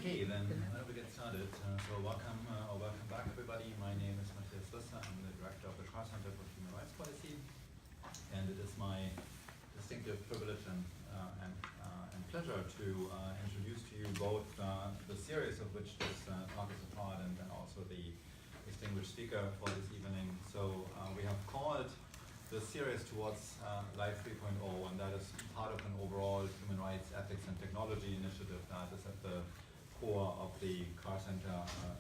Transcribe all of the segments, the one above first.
Okay, then we get started. So welcome back, everybody. My name is Mathias Risse. I'm the director of the Carr Center for Human Rights Policy, and it is my distinctive privilege and pleasure to introduce to you both the series of which this talk is a part, and then also the distinguished speaker for this evening. So we have called the series towards Life 3.0, and that is part of an overall human rights, ethics, and technology initiative that is at the core of the Carr Center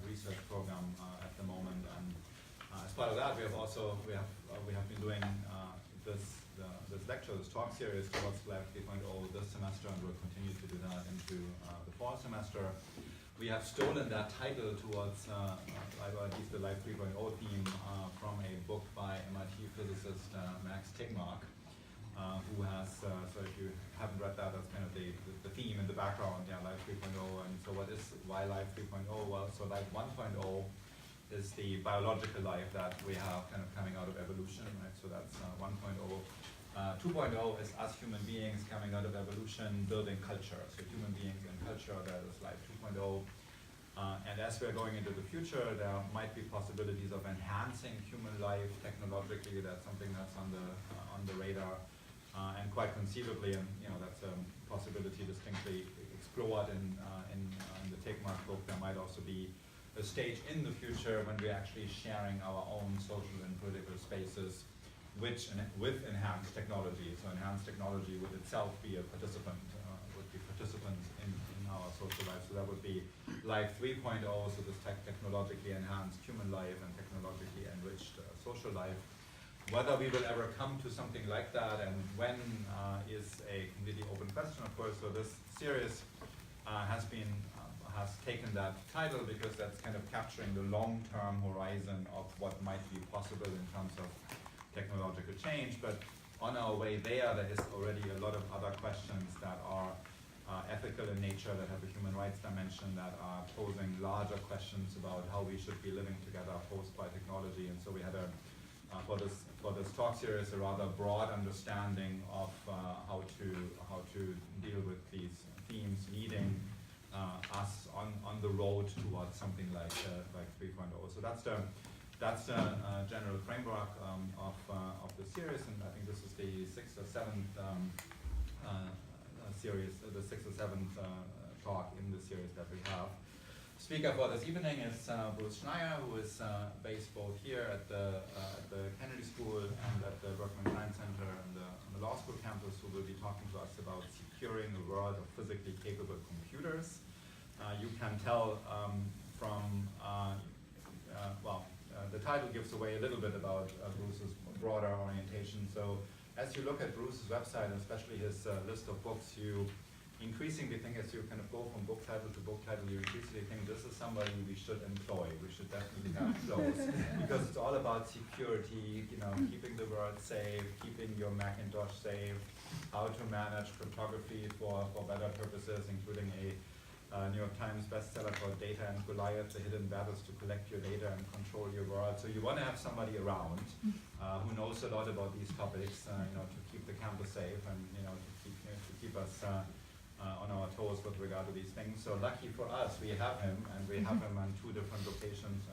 research program at the moment. And as part of that, we have been doing this talk series towards Life 3.0 this semester, and we'll continue to do that into the fall semester. We have stolen that title towards, at least the Life 3.0 theme, from a book by MIT physicist Max Tegmark, who has, so if you haven't read that, that's kind of the theme in the background, Life 3.0. And so why Life 3.0? Well, so Life 1.0 is the biological life that we have kind of coming out of evolution, right? So that's 1.0. 2.0 is us human beings coming out of evolution, building culture. So human beings and culture, that is Life 2.0. And as we're going into the future, there might be possibilities of enhancing human life technologically. That's something that's on the radar, and quite conceivably, and that's a possibility distinctly explored in the Tegmark book. There might also be a stage in the future when we're actually sharing our own social and political spaces with enhanced technology. So enhanced technology would itself be a participant, would be participants in our social life. So that would be Life 3.0, so this technologically enhanced human life and technologically enriched social life. Whether we will ever come to something like that and when is a completely open question, of course. So this series has taken that title because that's kind of capturing the long-term horizon of what might be possible in terms of technological change. But on our way there is already a lot of other questions that are ethical in nature, that have a human rights dimension, that are posing larger questions about how we should be living together posed by technology. And so we had for this talk series a rather broad understanding of how to deal with these themes, leading us on the road towards something like 3.0. So that's the general framework of the series, and I think this is the sixth or seventh series, the sixth or seventh talk in the series that we have. Speaker for this evening is Bruce Schneier, who is based both here at the Kennedy School and at the Carr Center on the law school campus, who will be talking to us about securing a world of physically capable computers. You can tell from, the title gives away a little bit about Bruce's broader orientation. So as you look at Bruce's website, and especially his list of books, you increasingly think, as you kind of go from book title to book title, you increasingly think this is somebody we should employ. We should definitely have close, because it's all about security, keeping the world safe, keeping your Macintosh safe, how to manage cryptography for better purposes, including a New York Times bestseller called Data and Goliath, the hidden battles to collect your data and control your world. So you want to have somebody around who knows a lot about these topics, to keep the campus safe and to keep us on our toes with regard to these things. So lucky for us, we have him, and we have him on 2 different locations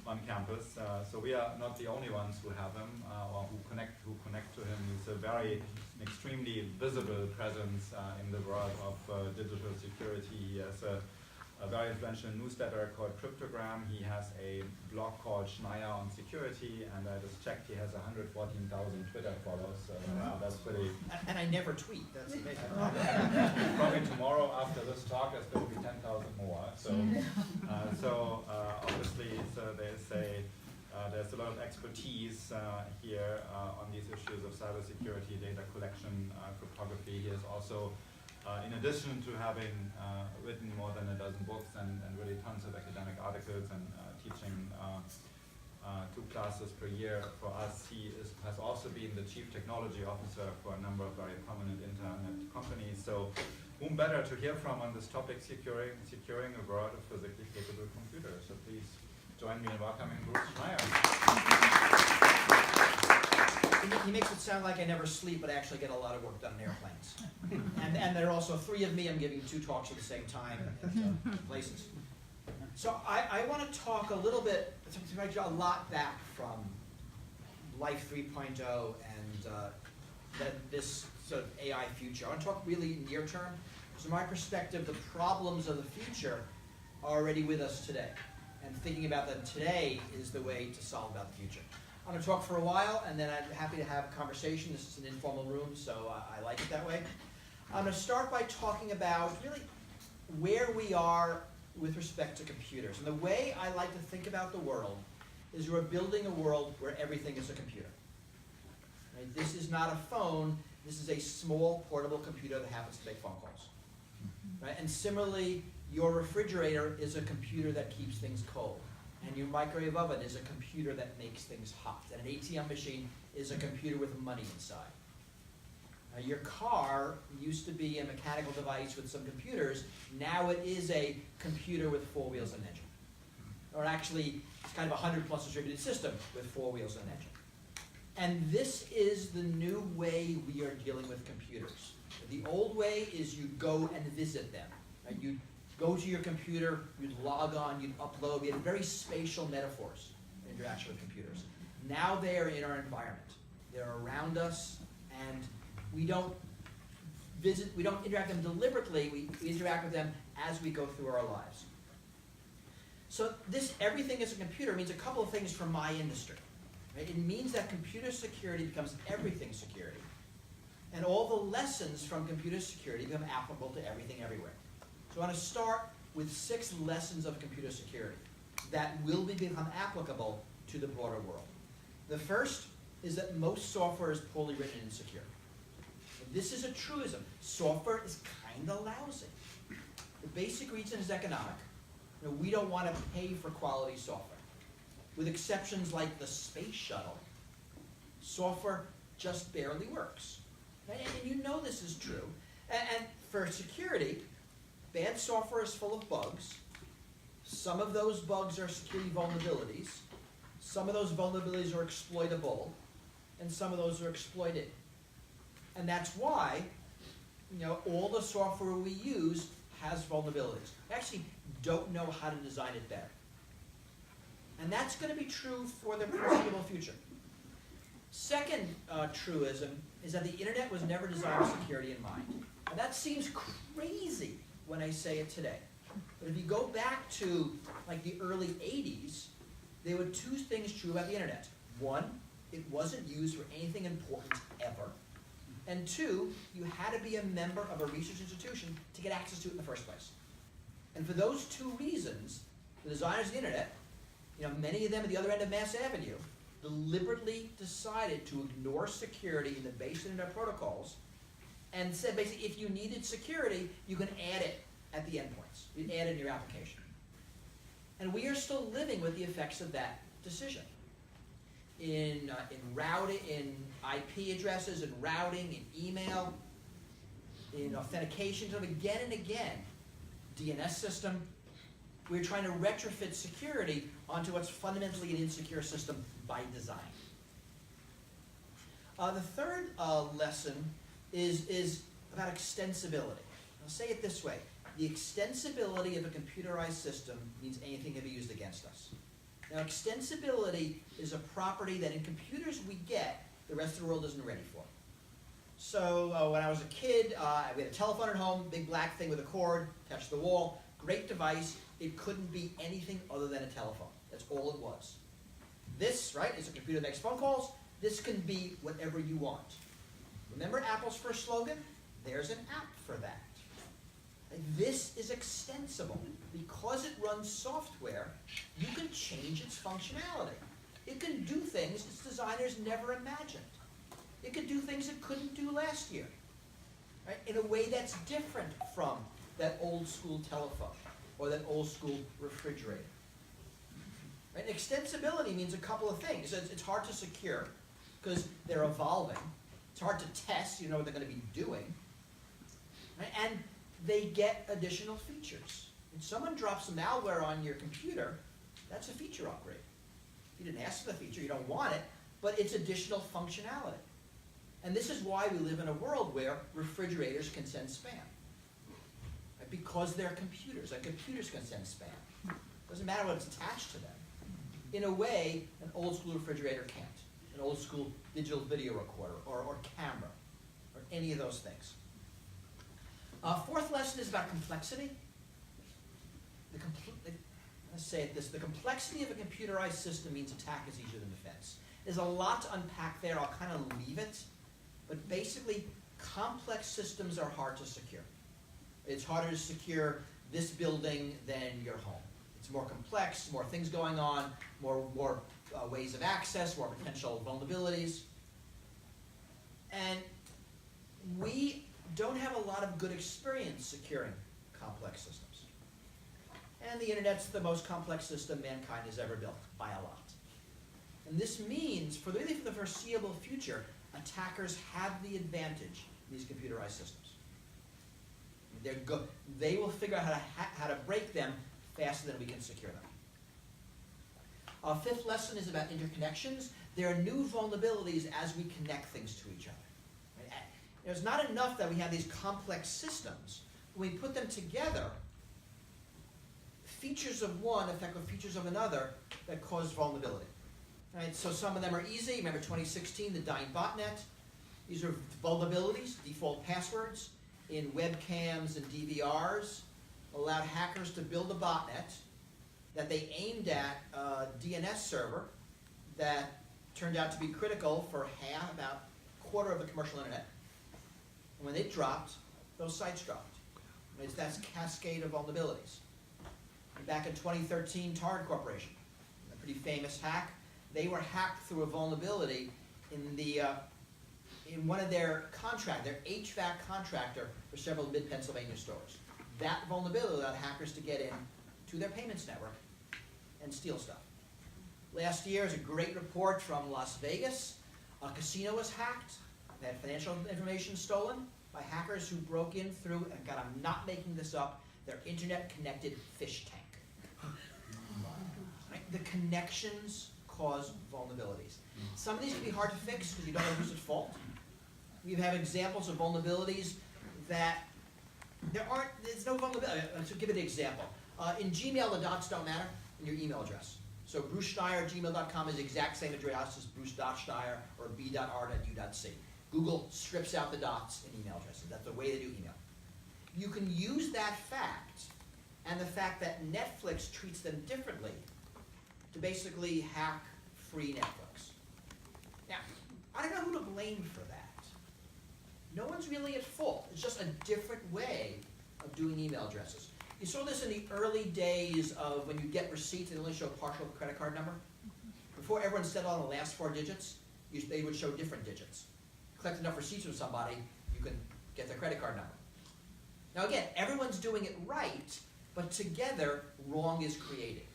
on campus. So we are not the only ones who have him or who connect to him. He's a extremely visible presence in the world of digital security. He has a very influential newsletter called Cryptogram. He has a blog called Schneier on security, and I just checked, he has 114,000 Twitter followers. So that's pretty. And I never tweet. That's amazing. Probably tomorrow after this talk, there's going to be 10,000 more. So obviously, there's a lot of expertise here on these issues of cybersecurity, data collection, cryptography. He is also, in addition to having written more than a dozen books and really tons of academic articles and teaching 2 classes per year for us, he has also been the chief technology officer for a number of very prominent internet companies. So whom better to hear from on this topic, securing a world of physically capable computers. So please join me in welcoming Bruce Schneier. He makes it sound like I never sleep, but I actually get a lot of work done in airplanes. And there are also 3 of me. I'm giving 2 talks at the same time at places. So I want to talk a little bit, a lot back from Life 3.0 and this sort of AI future. I want to talk really near term. Because from my perspective, the problems of the future are already with us today. And thinking about them today is the way to solve about the future. I'm going to talk for a while, and then I'm happy to have a conversation. This is an informal room, so I like it that way. I'm going to start by talking about really where we are with respect to computers. And the way I like to think about the world is we're building a world where everything is a computer. Right? This is not a phone. This is a small portable computer that happens to make phone calls. Right? And similarly, your refrigerator is a computer that keeps things cold. And your microwave oven is a computer that makes things hot. And an ATM machine is a computer with money inside. Your car used to be a mechanical device with some computers. Now it is a computer with 4 wheels and an engine. Or actually, it's kind of a 100+ distributed system with 4 wheels and an engine. And this is the new way we are dealing with computers. The old way is you go and visit them. Right? You'd go to your computer, you'd log on, you'd upload. We had very spatial metaphors in interaction with computers. Now they are in our environment. They're around us, and we don't interact with them deliberately. We interact with them as we go through our lives. So this everything is a computer means a couple of things from my industry. Right? It means that computer security becomes everything security. And all the lessons from computer security become applicable to everything everywhere. So I want to start with 6 lessons of computer security that will become applicable to the broader world. The first is that most software is poorly written and insecure. This is a truism. Software is kind of lousy. The basic reason is economic. We don't want to pay for quality software. With exceptions like the space shuttle, software just barely works. And you know this is true. And for security, bad software is full of bugs. Some of those bugs are security vulnerabilities. Some of those vulnerabilities are exploitable. And some of those are exploited. And that's why all the software we use has vulnerabilities. We actually don't know how to design it better. And that's going to be true for the foreseeable future. Second truism is that the internet was never designed with security in mind. And that seems crazy when I say it today. But if you go back to like the early 80s, there were 2 things true about the internet. 1, it wasn't used for anything important ever. And 2, you had to be a member of a research institution to get access to it in the first place. And for those 2 reasons, the designers of the internet, many of them at the other end of Mass Avenue, deliberately decided to ignore security in the basic internet protocols and said basically if you needed security, you can add it at the endpoints. You can add it in your application. And we are still living with the effects of that decision. In routing, in IP addresses, in routing, in email, in authentication, sort of again and again, DNS system, we're trying to retrofit security onto what's fundamentally an insecure system by design. The third lesson is about extensibility. I'll say it this way. The extensibility of a computerized system means anything can be used against us. Now, extensibility is a property that in computers we get, the rest of the world isn't ready for. So when I was a kid, we had a telephone at home, big black thing with a cord, attached to the wall, great device. It couldn't be anything other than a telephone. That's all it was. This, right, is a computer that makes phone calls. This can be whatever you want. Remember Apple's first slogan? There's an app for that. And this is extensible. Because it runs software, you can change its functionality. It can do things its designers never imagined. It can do things it couldn't do last year, right? In a way that's different from that old school telephone or that old school refrigerator. Right? Extensibility means a couple of things. It's hard to secure because they're evolving. It's hard to test. You know what they're going to be doing. Right? And they get additional features. If someone drops some malware on your computer, that's a feature upgrade. If you didn't ask for the feature, you don't want it, but it's additional functionality. And this is why we live in a world where refrigerators can send spam. Right? Because they're computers, and computers can send spam. Doesn't matter what it's attached to them. In a way, an old school refrigerator can't. An old school digital video recorder or camera or any of those things. Fourth lesson is about complexity. Let's say it this, the complexity of a computerized system means attack is easier than defense. There's a lot to unpack there. I'll kind of leave it. But basically, complex systems are hard to secure. It's harder to secure this building than your home. It's more complex, more things going on, more ways of access, more potential vulnerabilities. And we don't have a lot of good experience securing complex systems. And the internet's the most complex system mankind has ever built, by a lot. And this means, really for the foreseeable future, attackers have the advantage in these computerized systems. They will figure out how to break them faster than we can secure them. Our fifth lesson is about interconnections. There are new vulnerabilities as we connect things to each other. Right? It's not enough that we have these complex systems. When we put them together, features of one affect the features of another that cause vulnerability. Right? So some of them are easy. Remember 2016, the dying botnet. These are vulnerabilities, default passwords in webcams and DVRs allowed hackers to build a botnet that they aimed at a DNS server that turned out to be critical for about a quarter of the commercial internet. And when it dropped, those sites dropped. That's a cascade of vulnerabilities. And back in 2013, Torrent Corporation, a pretty famous hack, they were hacked through a vulnerability in one of their HVAC contractor for several mid-Pennsylvania stores. That vulnerability allowed hackers to get in to their payments network and steal stuff. Last year is a great report from Las Vegas. A casino was hacked. They had financial information stolen by hackers who broke in through, and God, I'm not making this up, their internet-connected fish tank. Right? The connections cause vulnerabilities. Some of these can be hard to fix because you don't know who's at fault. We have examples of vulnerabilities that there's no vulnerability. To give it an example. In Gmail, the dots don't matter in your email address. So bruceschneier@gmail.com is the exact same address as bruce.schneier or b.r.u.c. Google strips out the dots in email addresses. That's the way they do email. You can use that fact and the fact that Netflix treats them differently to basically hack free Netflix. Now, I don't know who to blame for that. No one's really at fault. It's just a different way of doing email addresses. You saw this in the early days of when you get receipts and only show partial credit card number. Before everyone settled on the last 4 digits, they would show different digits. Collect enough receipts from somebody, you can get their credit card number. Now again, everyone's doing it right, but together, wrong is created.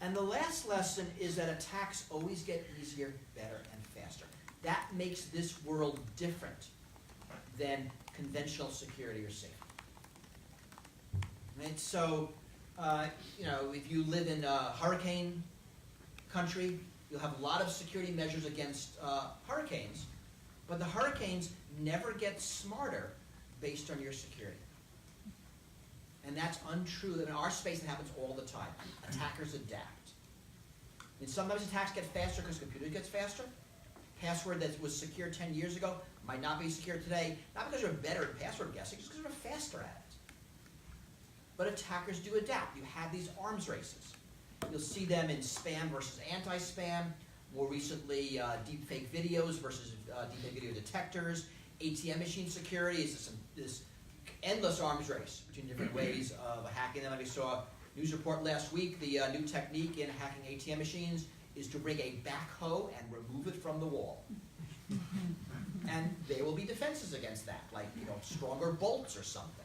And the last lesson is that attacks always get easier, better, and faster. That makes this world different than conventional security or safety. Right? So, if you live in a hurricane country, you'll have a lot of security measures against hurricanes, but the hurricanes never get smarter based on your security. And that's untrue. In our space, it happens all the time. Attackers adapt. And sometimes attacks get faster because computers get faster. Password that was secure 10 years ago might not be secure today, not because you're better at password guessing, just because you're faster at it. But attackers do adapt. You have these arms races. You'll see them in spam versus anti-spam. More recently, deepfake videos versus deepfake video detectors. ATM machine security is this endless arms race between different ways of hacking them. We saw a news report last week. The new technique in hacking ATM machines is to bring a backhoe and remove it from the wall. And there will be defenses against that, like stronger bolts or something.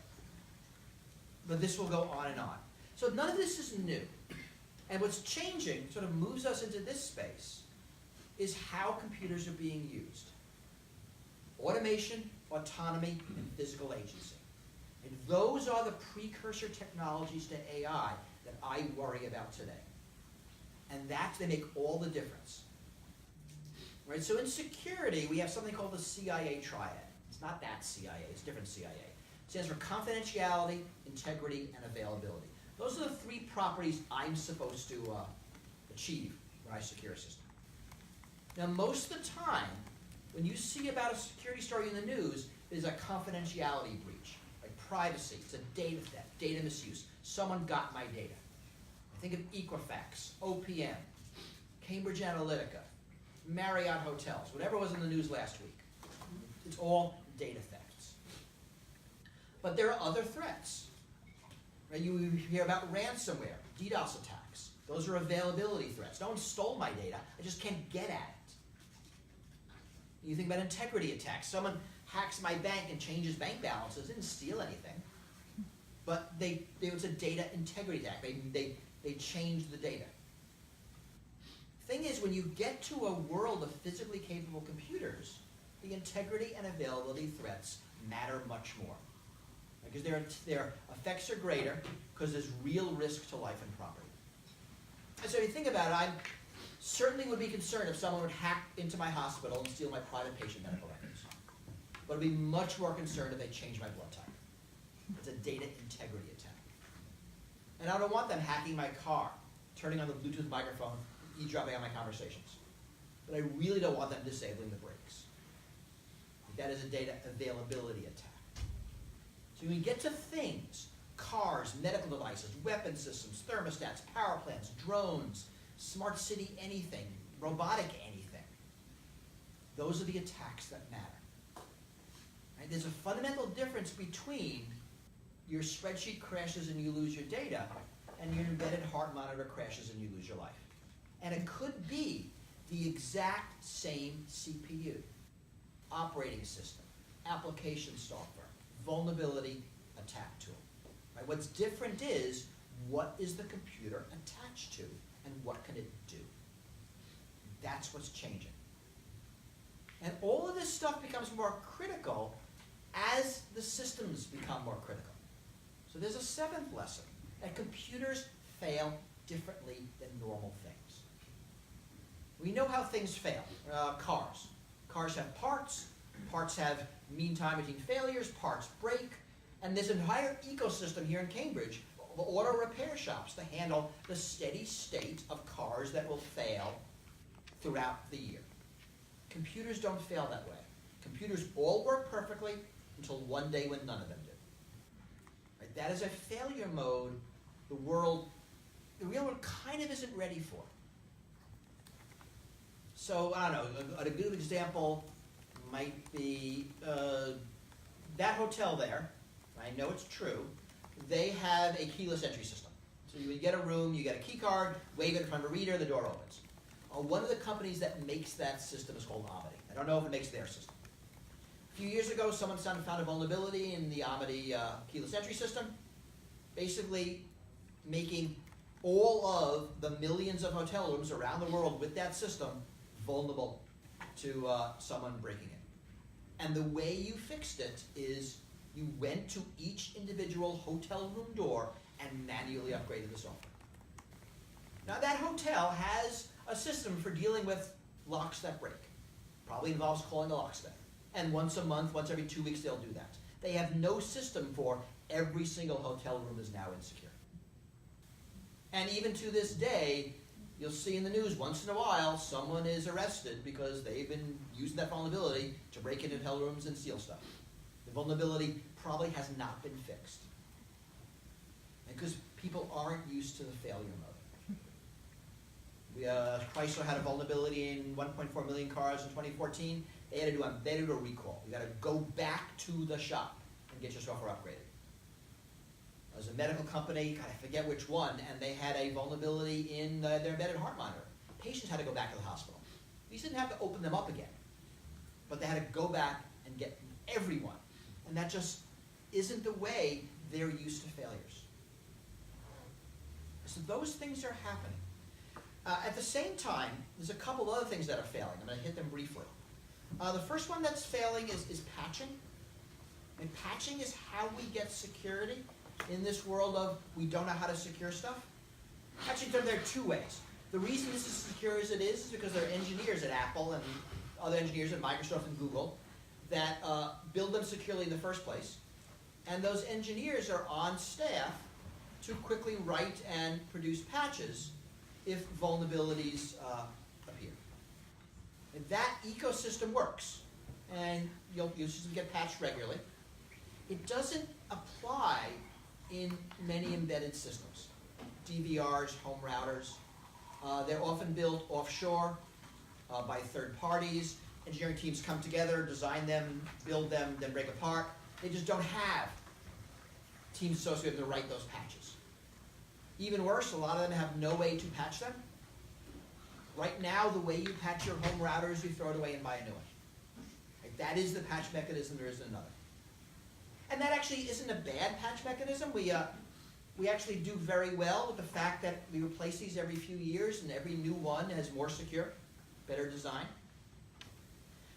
But this will go on and on. So none of this is new. And what's changing sort of moves us into this space is how computers are being used. Automation, autonomy, and physical agency. And those are the precursor technologies to AI that I worry about today. And they make all the difference. Right? So in security, we have something called the Cia Triad. It's not that CIA, it's different CIA. It stands for confidentiality, integrity, and availability. Those are the three properties I'm supposed to achieve when I secure a system. Now, most of the time, when you see about a security story in the news, there's a confidentiality breach, like privacy, it's a data theft, data misuse. Someone got my data. Think of Equifax, OPM, Cambridge Analytica, Marriott Hotels, whatever was in the news last week. It's all data thefts. But there are other threats. Right? You hear about ransomware, DDoS attacks. Those are availability threats. No one stole my data. I just can't get at it. You think about integrity attacks. Someone hacks my bank and changes bank balances. Didn't steal anything. But it was a data integrity attack. They changed the data. Thing is, when you get to a world of physically capable computers, the integrity and availability threats matter much more. Because their effects are greater because there's real risk to life and property. And so if you think about it, I certainly would be concerned if someone would hack into my hospital and steal my private patient medical records. But I'd be much more concerned if they change my blood type. It's a data integrity attack. And I don't want them hacking my car, turning on the Bluetooth microphone, eavesdropping on my conversations. But I really don't want them disabling the brakes. That is a data availability attack. So when we get to things, cars, medical devices, weapon systems, thermostats, power plants, drones, smart city anything, robotic anything, those are the attacks that matter. Right? There's a fundamental difference between your spreadsheet crashes and you lose your data, and your embedded heart monitor crashes and you lose your life. And it could be the exact same CPU, operating system, application software, vulnerability, attack tool. Right? What's different is, what is the computer attached to, and what can it do? That's what's changing. And all of this stuff becomes more critical as the systems become more critical. So there's a seventh lesson, that computers fail differently than normal things. We know how things fail. Cars. Cars have parts. Parts have mean time between failures. Parts break. And there's an entire ecosystem here in Cambridge of auto repair shops to handle the steady state of cars that will fail throughout the year. Computers don't fail that way. Computers all work perfectly until one day when none of them do. Right? That is a failure mode the real world kind of isn't ready for. So, I don't know, a good example might be that hotel there. I know it's true. They have a keyless entry system. So you get a room, you get a key card, wave it in front of a reader, the door opens. One of the companies that makes that system is called Amity. I don't know if it makes their system. A few years ago, someone found a vulnerability in the Amity keyless entry system, basically making all of the millions of hotel rooms around the world with that system vulnerable to someone breaking it. And the way you fixed it is you went to each individual hotel room door and manually upgraded the software. Now that hotel has a system for dealing with locks that break. Probably involves calling the locksmith. And once a month, once every 2 weeks, they'll do that. They have no system for every single hotel room is now insecure. And even to this day, you'll see in the news once in a while, someone is arrested because they've been using that vulnerability to break into hotel rooms and steal stuff. The vulnerability probably has not been fixed. Because people aren't used to the failure mode. Chrysler had a vulnerability in 1.4 million cars in 2014. They had to do a recall. You got to go back to the shop and get your software upgraded. There's a medical company, God, I forget which one, and they had a vulnerability in their embedded heart monitor. Patients had to go back to the hospital. These didn't have to open them up again, but they had to go back and get everyone. And that just isn't the way they're used to failures. So those things are happening. At the same time, there's a couple other things that are failing. I'm going to hit them briefly. The first one that's failing is patching. And patching is how we get security in this world of we don't know how to secure stuff. Actually, there are two ways. The reason this is as secure as it is because there are engineers at Apple and other engineers at Microsoft and Google that build them securely in the first place. And those engineers are on staff to quickly write and produce patches if vulnerabilities appear. And that ecosystem works, and you'll get patched regularly. It doesn't apply in many embedded systems. DVRs, home routers, they're often built offshore by third parties. Engineering teams come together, design them, build them, then break apart. They just don't have teams associated to write those patches. Even worse, a lot of them have no way to patch them. Right now, the way you patch your home router is you throw it away and buy a new one. Right? That is the patch mechanism, there isn't another. And that actually isn't a bad patch mechanism. We actually do very well with the fact that we replace these every few years, and every new one has more secure, better design.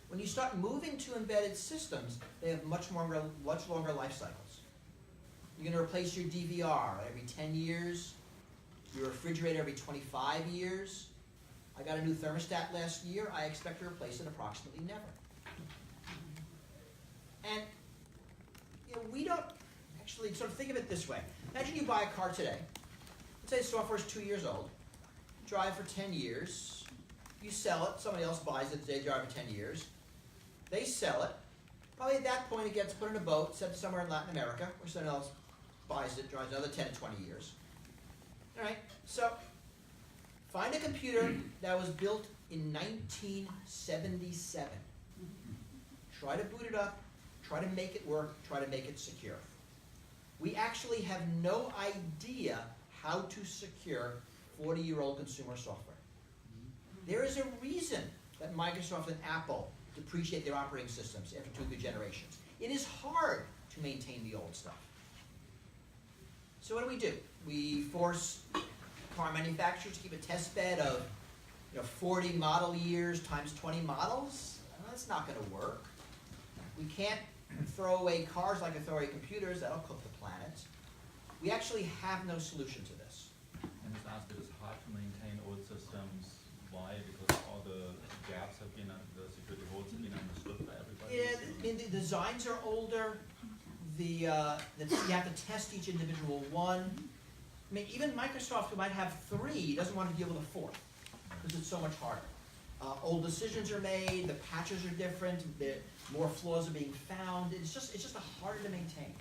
When you start moving to embedded systems, they have much longer life cycles. You're going to replace your DVR every 10 years, your refrigerator every 25 years. I got a new thermostat last year. I expect to replace it approximately never. And we don't actually sort of think of it this way. Imagine you buy a car today. Let's say the software is 2 years old. You drive for 10 years. You sell it. Somebody else buys it. They drive for 10 years. They sell it. Probably at that point it gets put in a boat, sent somewhere in Latin America, or someone else buys it, drives another 10 to 20 years. All right, so find a computer that was built in 1977. Try to boot it up, try to make it work, try to make it secure. We actually have no idea how to secure 40-year-old consumer software. There is a reason that Microsoft and Apple depreciate their operating systems after 2 or 3 generations. It is hard to maintain the old stuff. So what do? We force car manufacturers to keep a test bed of 40 model years times 20 models. Well, that's not going to work. We can't throw away cars like we throw away computers. That'll cook the planet. We actually have no solution to this. And it's asked, it is hard to maintain old systems. Why? Because all the gaps have been, the security holes have been understood by everybody. Yeah, I mean, the designs are older. You have to test each individual one. I mean, even Microsoft, who might have 3, doesn't want to deal with a 4th because it's so much harder. Old decisions are made. The patches are different. More flaws are being found. It's just harder to maintain.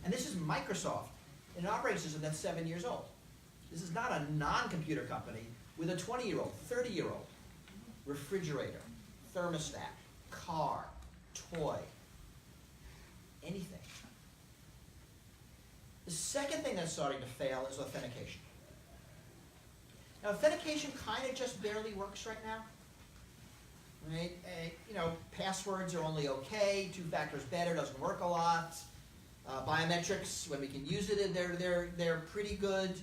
And this is Microsoft in an operating system that's 7 years old. This is not a non-computer company with a 20-year-old, 30-year-old refrigerator, thermostat, car, toy, anything. The second thing that's starting to fail is authentication. Now, authentication kind of just barely works right now. Right? Passwords are only okay. 2-factor is better. Doesn't work a lot. Biometrics, when we can use it, they're pretty good.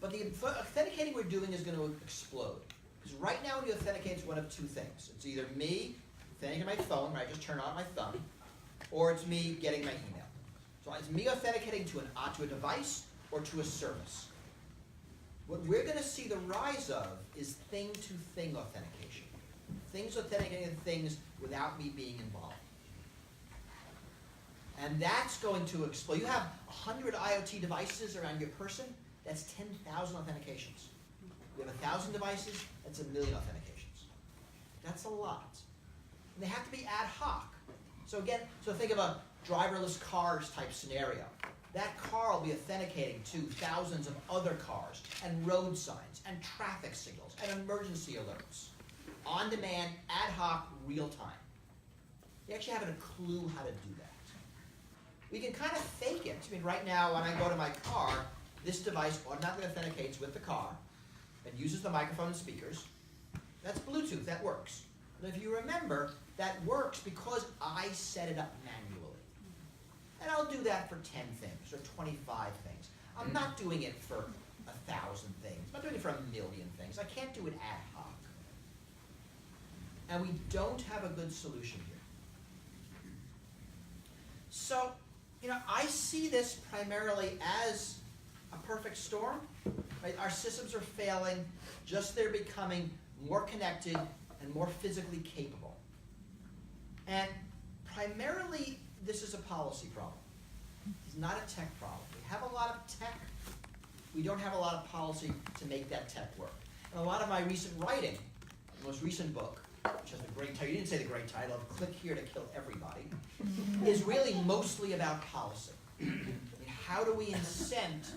But the authenticating we're doing is going to explode. Because right now when you authenticate, it's one of 2 things. It's either me authenticating my phone, where I just turn on my thumb, or it's me getting my email. So it's me authenticating to a device or to a service. What we're going to see the rise of is thing-to-thing authentication. Things authenticating things without me being involved. And that's going to explode. You have 100 IoT devices around your person, that's 10,000 authentications. You have 1,000 devices, that's 1 million authentications. That's a lot. And they have to be ad hoc. So think of a driverless cars type scenario. That car will be authenticating to thousands of other cars, and road signs, and traffic signals, and emergency alerts. On demand, ad hoc, real time. You actually haven't a clue how to do that. We can kind of fake it. I mean, right now, when I go to my car, this device automatically authenticates with the car and uses the microphone and speakers. That's Bluetooth, that works. But if you remember, that works because I set it up manually. And I'll do that for 10 things or 25 things. I'm not doing it for 1,000 things. I'm not doing it for 1 million things. I can't do it ad hoc. And we don't have a good solution here. So, I see this primarily as a perfect storm. Right? Our systems are failing, just they're becoming more connected and more physically capable. And primarily, this is a policy problem. It's not a tech problem. We have a lot of tech. We don't have a lot of policy to make that tech work. And a lot of my recent writing, the most recent book, which has the great title, you didn't say the great title of Click Here to Kill Everybody, is really mostly about policy. I mean, how do we incent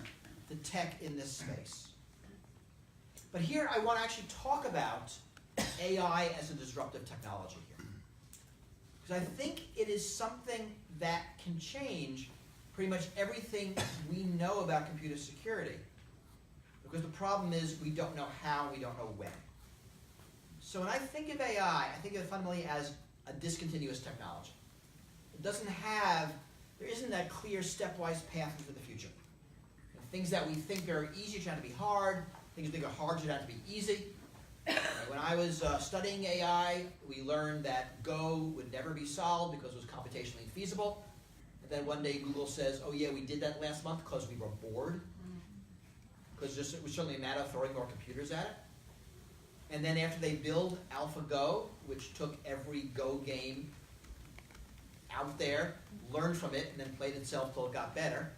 the tech in this space? But here I want to actually talk about AI as a disruptive technology here. Because I think it is something that can change pretty much everything we know about computer security. Because the problem is we don't know how, we don't know when. So when I think of AI, I think of it fundamentally as a discontinuous technology. It doesn't have, there isn't that clear stepwise path into the future. You know, things that we think are easy turn out to be hard, things that are hard turn out to be easy. When I was studying AI, we learned that Go would never be solved because it was computationally feasible. And then one day Google says, oh yeah, we did that last month because we were bored. Because it was certainly a matter of throwing more computers at it. And then after they build AlphaGo, which took every Go game out there, learned from it, and then played itself till it got better,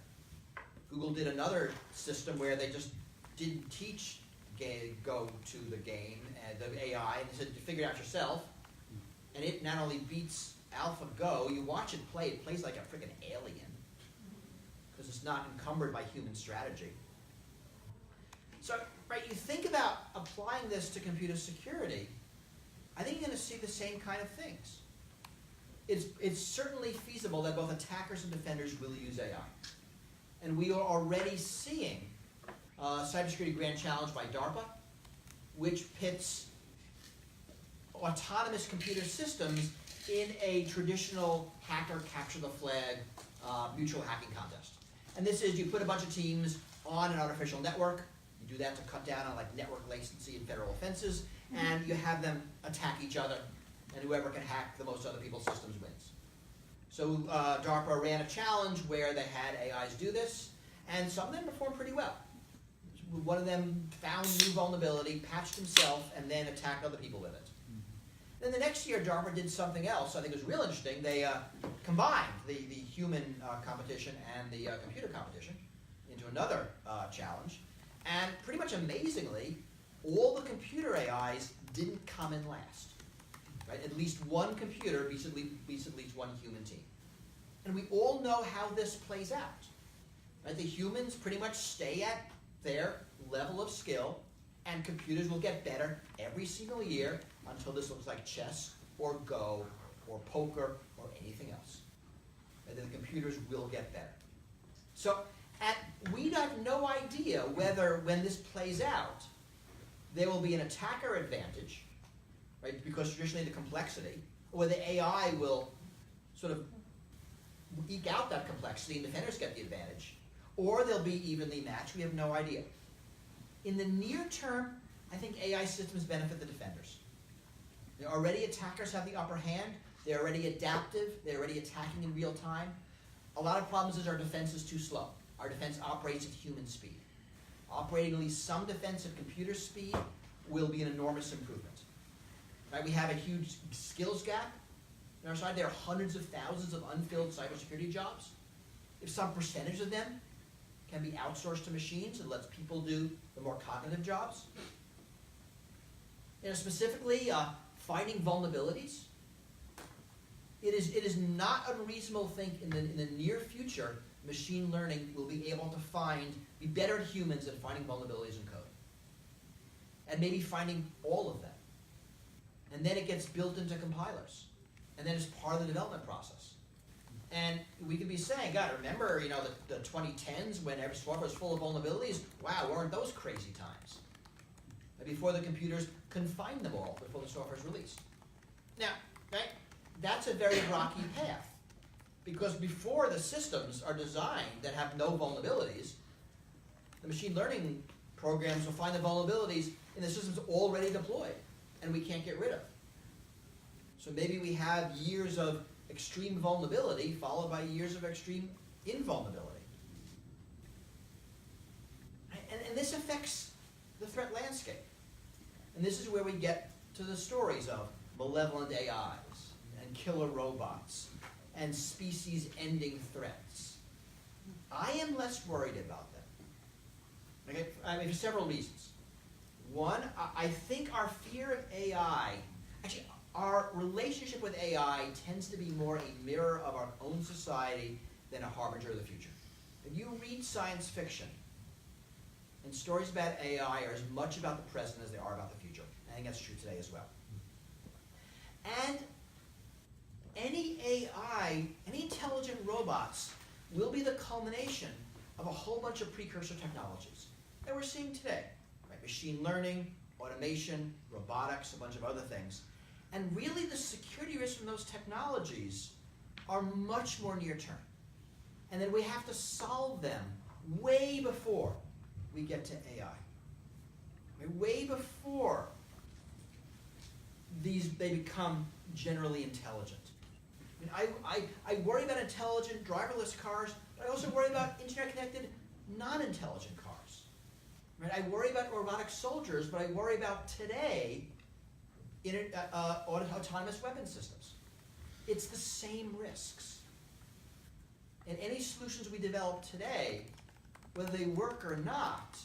Google did another system where they just didn't teach Go to the game, the AI, and they said, figure it out yourself. And it not only beats AlphaGo, you watch it plays like a freaking alien. Because it's not encumbered by human strategy. So, right, you think about applying this to computer security, I think you're going to see the same kind of things. It's certainly feasible that both attackers and defenders will use AI. And we are already seeing Cybersecurity Grand Challenge by DARPA, which pits autonomous computer systems in a traditional hacker capture the flag mutual hacking contest. And this is, you put a bunch of teams on an artificial network. You do that to cut down on like network latency and federal offenses, and you have them attack each other, and whoever can hack the most other people's systems wins. So DARPA ran a challenge where they had AIs do this, and some of them performed pretty well. One of them found new vulnerability, patched himself, and then attacked other people with it. Then the next year, DARPA did something else I think was real interesting. They combined the human competition and the computer competition into another challenge. And pretty much amazingly, all the computer AIs didn't come in last. Right? At least one computer beats at least one human team. And we all know how this plays out. Right? The humans pretty much stay at their level of skill, and computers will get better every single year until this looks like chess or Go or poker or anything else. And then the computers will get better. So we have no idea whether, when this plays out, there will be an attacker advantage, right? Because traditionally the complexity, or the AI will sort of eke out that complexity and defenders get the advantage, or they'll be evenly matched. We have no idea. In the near term, I think AI systems benefit the defenders. Already attackers have the upper hand. They're already adaptive. They're already attacking in real time. A lot of problems is our defense is too slow. Our defense operates at human speed. Operating at least some defense at computer speed will be an enormous improvement. Right? We have a huge skills gap. On our side, there are hundreds of thousands of unfilled cybersecurity jobs. If some percentage of them can be outsourced to machines and lets people do the more cognitive jobs. Specifically, finding vulnerabilities. It is not unreasonable to think in the near future, machine learning will be able to be better at humans at finding vulnerabilities in code. And maybe finding all of them. And then it gets built into compilers. And then it's part of the development process. And we could be saying, God, remember, the 2010s when every software was full of vulnerabilities? Wow, weren't those crazy times? And before the computers couldn't find them all before the software was released. Now, right, that's a very rocky path. Because before the systems are designed that have no vulnerabilities, the machine learning programs will find the vulnerabilities in the systems already deployed and we can't get rid of. So maybe we have years of extreme vulnerability followed by years of extreme invulnerability. And this affects the threat landscape. And this is where we get to the stories of malevolent AIs and killer robots and species-ending threats, I am less worried about them. Okay? I mean, for several reasons. One, I think our fear of AI, actually, our relationship with AI tends to be more a mirror of our own society than a harbinger of the future. If you read science fiction, and stories about AI are as much about the present as they are about the future. I think that's true today as well. And any AI, any intelligent robots will be the culmination of a whole bunch of precursor technologies that we're seeing today. Right? Machine learning, automation, robotics, a bunch of other things. And really the security risks from those technologies are much more near term. And then we have to solve them way before we get to AI. I mean, way before they become generally intelligent. I mean, I worry about intelligent driverless cars, but I also worry about internet-connected non-intelligent cars. Right? I worry about robotic soldiers, but I worry about today autonomous weapon systems. It's the same risks. And any solutions we develop today, whether they work or not,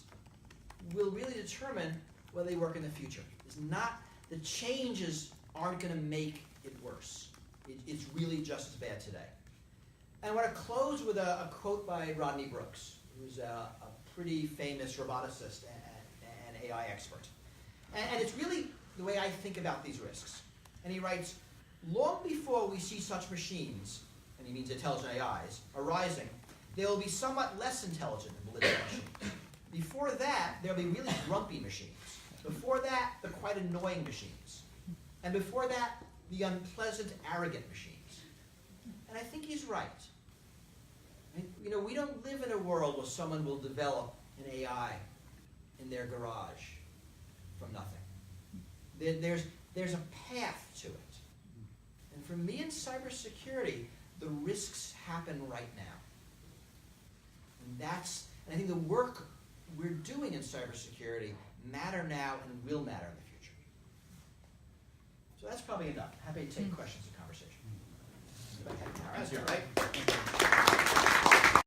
will really determine whether they work in the future. It's not, the changes aren't going to make it worse. It's really just as bad today. And I want to close with a quote by Rodney Brooks, who's a pretty famous roboticist and AI expert. And it's really the way I think about these risks. And he writes, long before we see such machines, and he means intelligent AIs, arising, they will be somewhat less intelligent than belligerent machines. Before that, there will be really grumpy machines. Before that, the quite annoying machines. And before that, the unpleasant, arrogant machines. And I think he's right. You know, we don't live in a world where someone will develop an AI in their garage from nothing. There's a path to it. And for me in cybersecurity, the risks happen right now. And I think the work we're doing in cybersecurity matter now and will matter in the future. So that's probably enough. Happy to take questions and conversation. That's right.